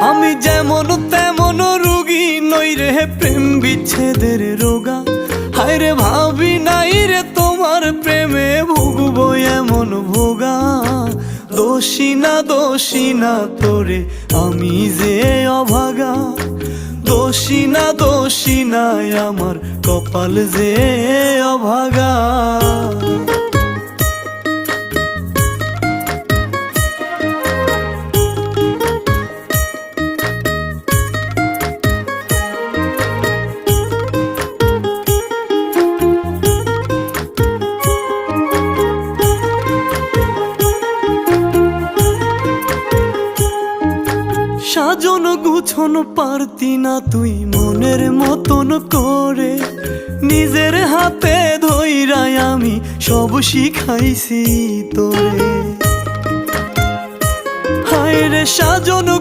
আমি যেমন তেমন রোগী নই রে প্রেম বিচ্ছেদের রোগা। হায় রে ভাবি নাই রে তোমার প্রেমে ভুগবো এমন ভোগা। দোষী না তোরে আমি যে অভাগা। দোষী না আমার কপাল যে অভাগা। সাজন গুছন পারতি না তুই মনের মতন করে। নিজের হাতে ধইরাই আমি সব শিখাইছি তোরে। হায় রে সাজন